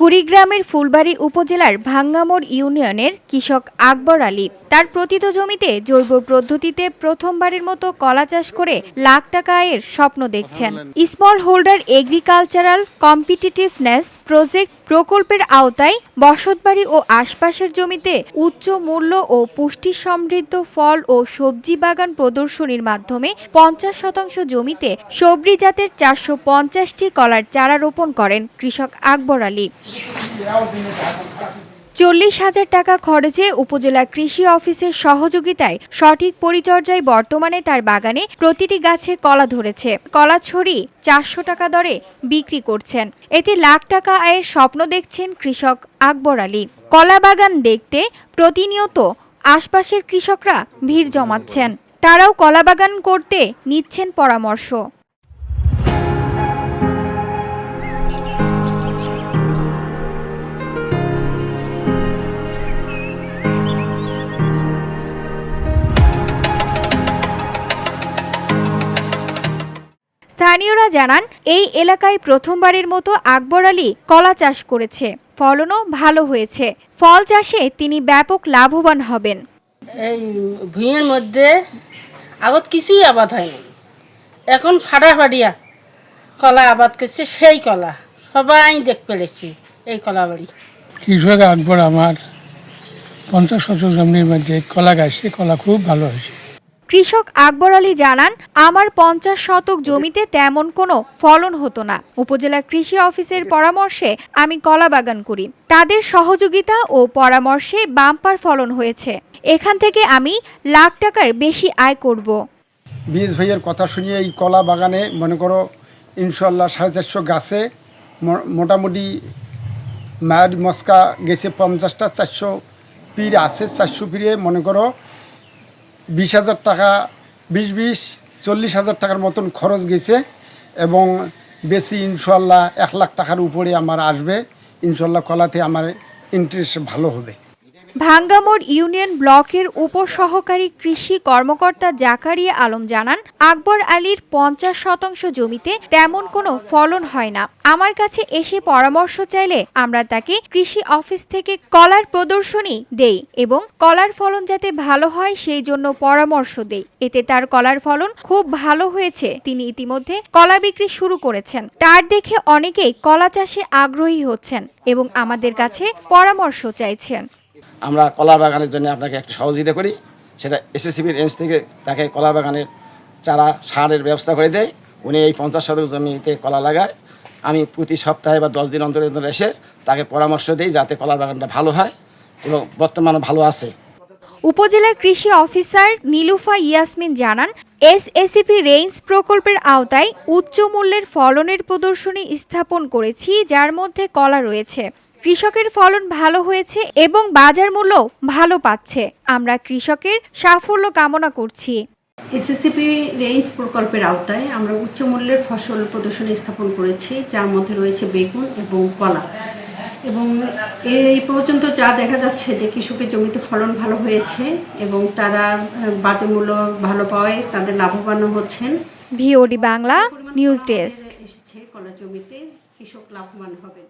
কুড়িগ্রামের ফুলবাড়ী উপজেলার ভাঙ্গামোড় ইউনিয়নের কৃষক আকবর আলী তার প্রতিত জমিতে জৈব পদ্ধতিতে প্রথমবারের মতো কলা চাষ করে লাখ টাকা আয়ের স্বপ্ন দেখছেন। Small holder agricultural competitiveness project প্রকল্পের আওতায় বসতবাড়ি ও আশপাশের জমিতে উচ্চ মূল্য ও পুষ্টি সমৃদ্ধ ফল ও সবজি বাগান প্রদর্শনীর মাধ্যমে 50% জমিতে সবজি জাতের 450টি কলার চারা রোপণ করেন কৃষক আকবর আলী। 40,000 টাকা খরচে উপজেলা কৃষি অফিসের সহযোগিতায় সঠিক পরিচর্যায় বর্তমানে তার বাগানে প্রতিটি গাছে কলা ধরেছে। কলা ছড়ি 400 টাকা দরে বিক্রি করছেন। এতে লাখ টাকা আয়ের স্বপ্ন দেখছেন কৃষক আকবর আলী। কলা বাগান দেখতে প্রতিনিয়ত আশপাশের কৃষকরা ভিড় জমাচ্ছেন। তারাও কলা বাগান করতে নিচ্ছেন পরামর্শ। স্থানীয়রা জানান, এই এলাকায় প্রথমবারের মতো আকবর আলী কলা চাষ করেছে। ফলনও ভালো হয়েছে। ফল চাষে তিনি ব্যাপক লাভবান হবেন। এই ভুঁইয়ের মধ্যে আগত কিছুই আবাদ হয়নি, এখন ফাটাফাটিয়া কলা আবাদ করছে। সেই কলা সবাই দেখ পেরেছি। এই কলা বাড়ি কৃষক আকবর আমার 50 শতক জমির মধ্যে কলা গাছে, কলা খুব ভালো হয়েছে। কৃষক আকবর আলী জানান, আমার 50 শতক জমিতে তেমন কোনো ফলন হতো না। উপজেলা কৃষি অফিসের পরামর্শে আমি কলা বাগান করি। তাদের সহযোগিতা ও পরামর্শে বাম্পার ফলন হয়েছে। এখান থেকে আমি লাখ টাকার বেশি আয় করব। বীজ ভাইয়ের কথা শুনিয়ে এই কলা বাগানে মনে করো ইনশাল্লাহ 450 গাছে মোটামুটি মায়ের মস্কা গেছে 50টা, 400 পিড় আছে। 400 পিড়ে মনে করো 20,000 টাকা, 40,000 টাকার মতন খরচ গেছে এবং বেশি ইনশাল্লাহ 1 লাখ টাকার উপরে আমার আসবে। ইনশাল্লাহ কলাতে আমার ইন্টারেস্ট ভালো হবে। ভাঙ্গামোড় ইউনিয়ন ব্লকের উপসহকারী কৃষি কর্মকর্তা জাকারিয়া আলম জানান, আকবর আলীর 50% জমিতে তেমন কোনো ফলন হয় না। আমার কাছে এসে পরামর্শ চাইলে আমরা তাকে কৃষি অফিস থেকে কলার প্রদর্শনী দেই এবং কলার ফলন যাতে ভালো হয় সেই জন্য পরামর্শ দেই। এতে তার কলার ফলন খুব ভালো হয়েছে। তিনি ইতিমধ্যে কলা বিক্রি শুরু করেছেন। তার দেখে অনেকেই কলা চাষে আগ্রহী হচ্ছেন এবং আমাদের কাছে পরামর্শ চাইছেন। আমরা কলা বাগানের জন্য আপনাকে একটা সহযোগিতা করি, সেটা এসএসসিবির রেঞ্জ থেকে তাকে কলা বাগানের চারা সারের ব্যবস্থা করে দেয়। উনি এই 50 শতক জমিতে কলা লাগায়। আমি প্রতি সপ্তাহে বা 10 দিন অন্তর অন্তর এসে তাকে পরামর্শ দিই যাতে কলা বাগানটা ভালো হয় এবং বর্তমানে ভালো আছে। উপজেলা কৃষি অফিসার নীলুফা ইয়াসমিন জানান, এসএসসিপি রেঞ্জ প্রকল্পের আওতায় উচ্চ মূল্যের ফলনের প্রদর্শনী স্থাপন করেছি, যার মধ্যে কলা রয়েছে। কৃষকের ফলন ভালো হয়েছে এবং বাজার মূল্য ভালো পাচ্ছে। আমরা কৃষকের সাফল্য কামনা করছি। এসএসসিপি রেঞ্জ প্রকল্পের আওতায় আমরা উচ্চ মূল্যের ফসল প্রদর্শনী স্থাপন করেছি, যার মধ্যে রয়েছে বেগুন এবং কলা। এবং এই পর্যন্ত যা দেখা যাচ্ছে যে কৃষকের জমিতে ফলন ভালো হয়েছে এবং তারা বাজার মূল্য ভালো পাওয়ায় তাদের লাভবান হচ্ছেন। VOD Bangla news desk. এসেছে কলা জমিতে, কৃষক লাভবান হবেন।